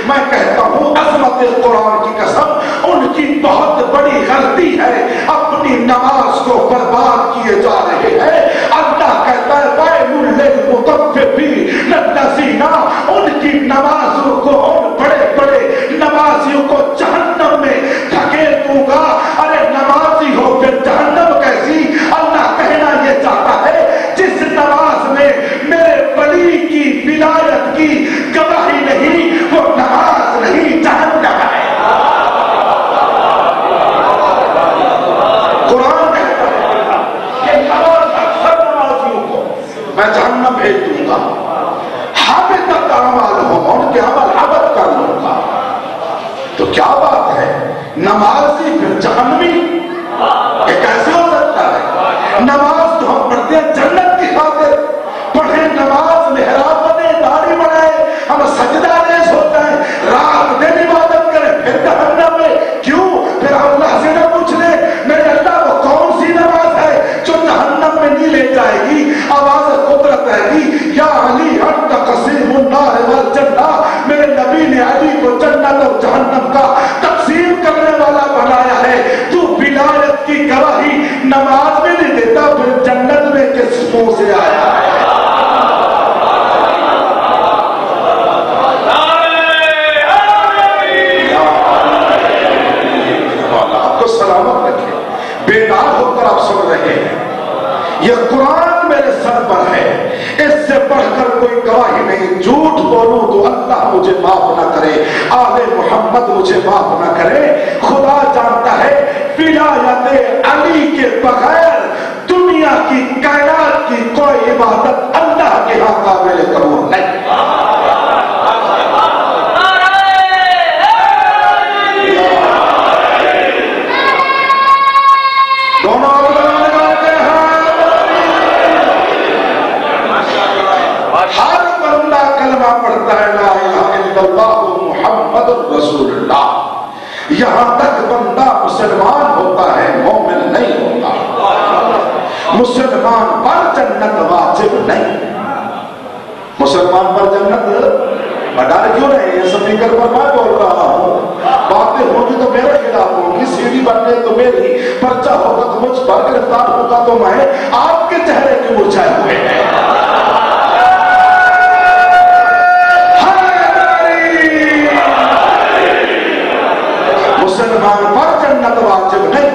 میں کہتا ہوں عظمت قرآن کی قسم ان کی بہت بڑی غلطی ہے، اپنی نماز کو برباد کیے جا رہے ہیں۔ اللہ کہتا ہے وَيْلٌ لِّلْمُطَفِّفِينَ الَّذِينَ، ان کی نمازوں کو، ان بڑے بڑے نمازیوں کو جہنم میں دھکیل دوں گا۔ ارے نمازی ہو پھر جہنم کیسی؟ اللہ کہنا یہ چاہتا ہے جس نماز میں میرے ولی کی ولایت کی گواہی نہیں، وہ نماز نہیں، جہنم ہے۔ قرآن کہتا ہے کہ نماز اکثر نمازیوں کو میں جہنم بھیج دوں گا، حبطت اعمالہم، ان کے عمل حبط کر لوں گا۔ تو کیا بات ہے، نمازی پھر جہنمی؟ یہ کیسے ہو سکتا ہے؟ نماز تو ہم پڑھتے ہیں جنت کی خاطر، پڑھیں نماز، محراب بنے، داڑھی بنائے، ہم سجدہ ریز ہوتا ہے، رات دن عبادت کریں، پھر جہنم میں کیوں؟ پھر اللہ سے نہ پوچھ لیں میرے اللہ وہ کون سی نماز ہے جو جہنم میں نہیں لے جائے گی؟ آواز قدرت ہے گی یا علی انت قسیم النار والجنہ، میرے نبی نے علی کو جنت اور جہنم کا تقسیم کرنے والا بنایا ہے۔ تو ولایت کی گواہی نماز میں نہیں دیتا، پھر جنت میں کس منہ سے آیا ہے؟ آپ کو سلامت رکھے، بیدار ہو کر آپ سن رہے ہیں، یہ قرآن میرے سر پر ہے، اس سے بڑھ کر کوئی گواہی نہیں۔ جھوٹ بولوں تو اللہ مجھے معاف نہ کرے، آل محمد مجھے معاف نہ کرے۔ خدا جانتا ہے ولایت علی کے بغیر دنیا کی کائنات کی کوئی عبادت اللہ کے ہاں قابل قبول نہیں۔ دونوں ہر بندہ کلمہ پڑھتا ہے لا الہ الا اللہ محمد رسول اللہ، یہاں تک بندہ مسلمان ہوتا ہے، مومن نہیں ہوتا۔ مسلمان پر جنت واجب نہیں، مسلمان پر جنت ڈر کیوں نہیں؟ یہ سپیکر پر میں بول رہا ہوں، باتیں ہوگی تو میرے خلاف ہوگی، سیڑھی بننے تو میری، پرچہ ہوگا تو مجھ پر، گرفتار ہوگا تو میں، آپ کے چہرے کے مرجھائے ہوئے ہیں۔ مسلمان پر جنت واجب نہیں،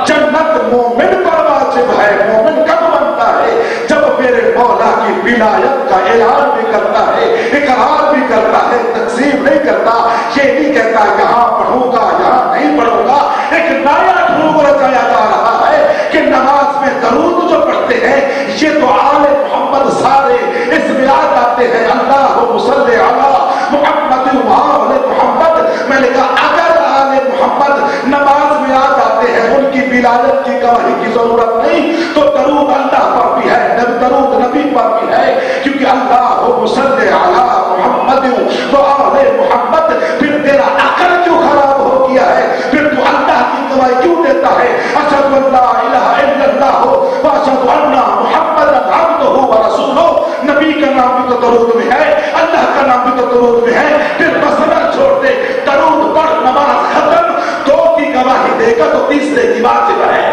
جنت مومن پر واجب ہے۔ مومن کب بنتا ہے؟ جب میرے مولا کی ولایت کا اعلان بھی کرتا ہے، اقرار بھی کرتا ہے، تقسیم نہیں کرتا، یہ نہیں کہتا یہاں پڑھوں گا یہاں نہیں پڑھوں گا۔ ایک نیا ڈھونگ رچایا جا رہا ہے کہ نماز میں درود جو پڑھتے ہیں یہ تو آل محمد سارے اس میں آ جاتے ہیں، اللہم صلی علی محمد وآل محمد۔ میں نے کہا اگر آل محمد نماز میں آ جاتے ہیں، ان کی ولایت کی گواہی کی ضرورت نہیں، تو درود اللہ پر بھی ہے، درود نبی پر بھی ہے، کیونکہ اللہم صلی علی محمد وآل محمد۔ پھر تیرا عقل کیوں خراب ہو گیا ہے؟ پھر تو اللہ کی گواہی کیوں دیتا ہے؟ اشہد ان لا الہ الا اللہ واشہد ان محمدا عبدہ ورسولہ۔ نبی کا نام بھی تو درود میں ہے، اللہ کا نام بھی تو درود میں ہے، پھر مسئلہ چھوڑ دے، درود پڑھ، نماز ختم۔ دو کی گواہی دے گا تو تیسرے کی واجب ہے۔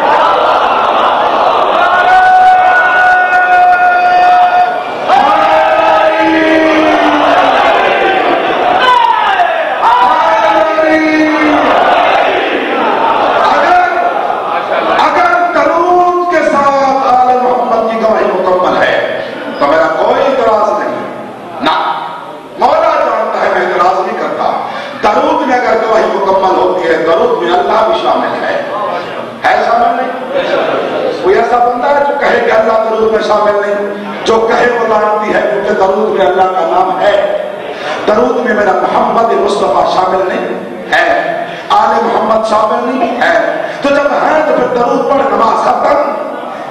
درود میں اللہ بھی شامل ہے شامل نہیں؟ کوئی ایسا بندہ ہے جو کہے کہ اللہ درود میں شامل نہیں؟ جو کہے وہ لعنتی ہے، کیونکہ درود میں اللہ کا نام ہے۔ درود میں میرا محمد مصطفیٰ شامل نہیں ہے، آل محمد شامل نہیں ہے۔ تو جب ہے تو پھر درود پڑھ، نماز ختم۔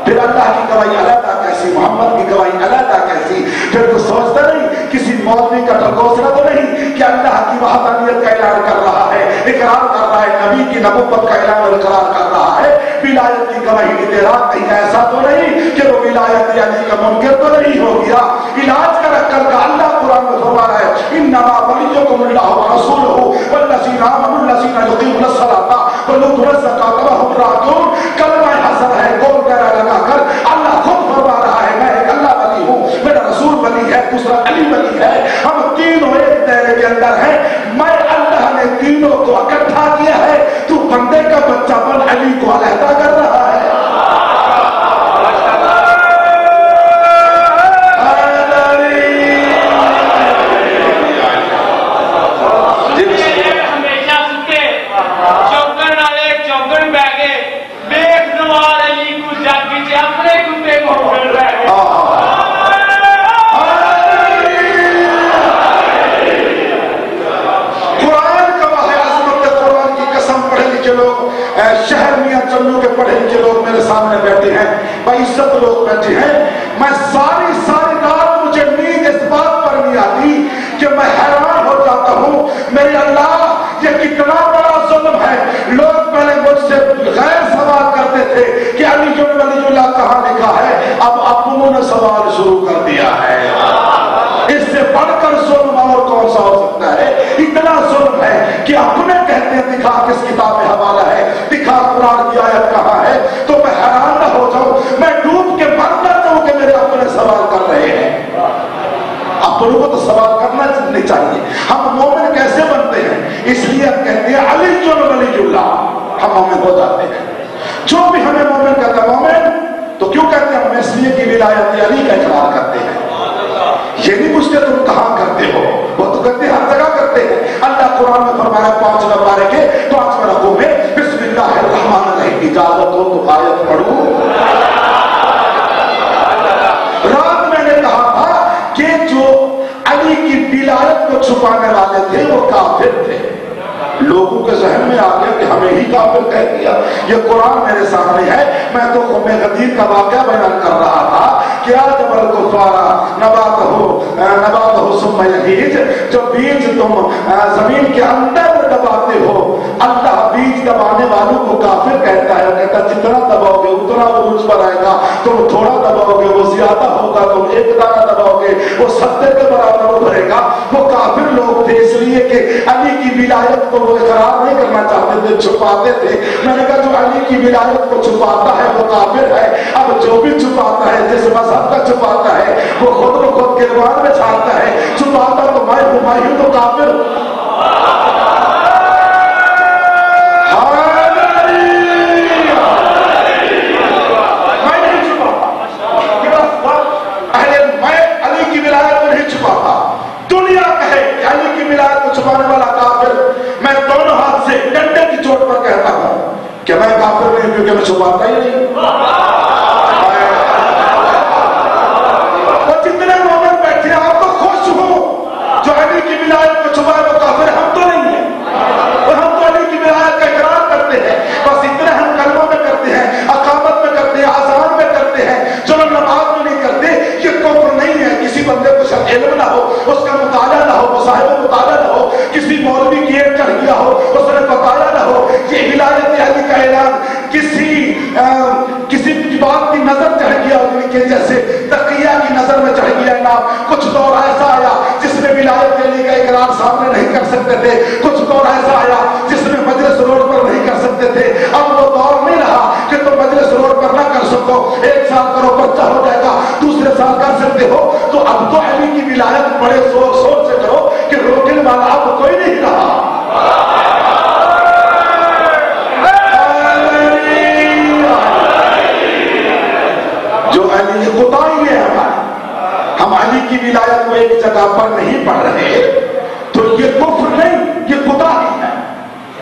پھر اللہ کی گواہی علیحدہ کیسی، محمد کی گواہی علیحدہ کیسی؟ پھر تو سوچتا نہیں کسی مولوی کا ٹھکوسرا تو نہیں کہ اللہ کی وحدانیت کا اعلان کر رہا ہے، اقرار کر رہا ہے، نبی کی نبوت کا اعلان اور اقرار کر رہا ہے، ولایت کی گواہی نہیں دے رہا؟ کہیں ایسا تو نہیں کہ وہ ولایت علی کا منکر تو نہیں ہو گیا؟ علاج کر کر کا اللہ قرآن میں فرما رہا ہے ان इन्नमा वलियुकुमुल्लाहु व रसूलुहु वल्लज़ीना आमनु वल्लज़ीना युक़ीमुनस सलाता व युतूनज़ ज़काता व हुम राकिऊन। कलमा हसन है, गोल गला लगाकर अल्लाह खुद फरमा रहा है मैं एक अल्लाह वली हूँ, मेरा रसूल वली है, दूसरा अली वली है, हम तीनों एक दायरे के अंदर हैं। मैं अल्लाह ने तीनों को इकट्ठा किया है, तू बंदे का बच्चा बन अली को अलहदा कर रहा है। शहर मियां चन्नू के पढ़े लिखे लोग मेरे सामने बैठे हैं, बाइज्जत लोग बैठे हैं। मैं सारी रात मुझे नींद इस बात पर नहीं आती कि मैं हैरान हो जाता हूँ, मेरे अल्लाह ये कितना बड़ा जुल्म है। लोग पहले मुझसे गैर सवाल करते थे कि अली वलीउल्लाह कहाँ लिखा है, अब अपनों ने सवाल शुरू कर दिया है। इससे बढ़कर जुल्म और कौन सा हो सकता है? इतना जुल्म है कि अपने कहते हैं दिखा किस किताब में हवाला है, दिखा कुरान की आयत कहाँ है, तो मैं हैरान न हो जाऊं, मैं डूब के मर न जाऊं कि मेरे अपने सवाल कर रहे हैं। अपनों को तो सवाल करना नहीं चाहिए। हम मोमिन कैसे बनते हैं? इसलिए हम कहते हैं अली वलीउल्लाह, हम मोमिन हो जाते हैं। जो भी हमें मोमिन कहता है मोमिन, तो क्यों कहते हैं? हम इसलिए कि विलायत अली का इकरार करते हैं। ये नहीं पूछते तुम कहां करते हो, वो तो कहते हर जगह करते हैं। अल्लाह कुरान में फरमाया 5 नंबर के 5 रकू में बिस्मिल्लाहिर्रहमानिर्रहीम, इजाजत हो तो आयत पढ़ू। रात मैंने कहा था कि जो अली की विलायत को छुपाने वाले थे वो काफिर थे। लोगों के जहन में आ गया कि हमें ही काफिर कह दिया। ये कुरान मेरे सामने है, मैं तो क़ौमे गदीर का वाक़या बयान कर रहा था कि जबल कुफारा नबातहु सुम्मा यहीज, जो बीज तुम जमीन के अंदर दबाते हो, अल्लाह बीज दबाने वालों को काफिर कहता है। कहता जितना दबाओगे उतना वो मुझ पर आएगा, तुम थोड़ा दबाओगे वो ज्यादा होगा, तुम एक दाना दबाओगे वो 70 के बराबर उभरेगा। वो काफिर लोग थे, इसलिए कि अली की विलायत को वो इकरार नहीं करना चाहते थे, छुपाते थे। मैंने कहा जो अली की विलायत को छुपाता है वो काफिर है। अब जो भी छुपाता है, जिस मजहब का छुपाता है, वो खुद को खुद गिरबान में छाड़ता है। छुपाता तो मैं हूं तो काफिर हूं। छुपाने वाला काफिर, मैं दोनों हाथ से डंडे की चोट पर कहता हूं कि मैं काफिर नहीं, क्योंकि मैं छुपाता ही नहीं। और जितने मोमिन बैठे हैं आप तो खुश हो, जो अली की विलायत को छुपाए वो काफिर, हम तो नहीं है। और हम तो अली की विलायत का इकरार करते हैं, बस इतना हम कलमों में करते हैं, अकामत में करते हैं, आज़ान में करते हैं, जो लोग नमाज में नहीं करते। ये कुफ्र नहीं है। किसी बंदे को शायद इल्म ना हो, उसका मुताला ना हो, मुसाहिब मुताला ना हो, किसी मौलवी की एड चढ़ गया हो, उसने बताया ना हो, ये विलायत अली का ऐलान किसी बात की नजर चढ़ गया उनके, जैसे तकिया की नजर में चढ़ गया ना। कुछ दौर ऐसा आया जिसमें विलायत अली का इकरार सामने नहीं कर सकते थे, कुछ दौर ऐसा आया जिसमें मजलिस रोड पर नहीं कर सकते थे। अब वो दौर नहीं रहा कि तुम मजलिस रोड पर ना कर सको, 1 साल करो बच्चा हो जाएगा, दूसरे साल कर सकते हो। तो अब तो अली की विलायत बड़े जोर शोर से करो कि रोकने वाला अब कोई नहीं रहा। जो अली खुदाई है हमारी, हम अली की विलायत को एक जगह पर नहीं पढ़ रहे, तो ये कुफ्र नहीं, ये खुदा ही है,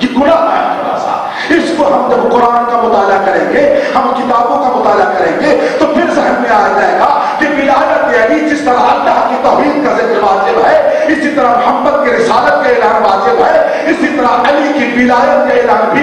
ये गुनाह है थोड़ा सा। इसको हम जब कुरान का मुताला करेंगे, हम किताबों का मुताला करेंगे, तो फिर जहन में आ जाएगा कि विलायत अली जिस तरह अल्लाह की तौहीद का जिक्र वाजिब है, इसी तरह मोहम्मद के रिसालत का ऐलान वाजिब है, इसी तरह अली की विलायत का ऐलान भी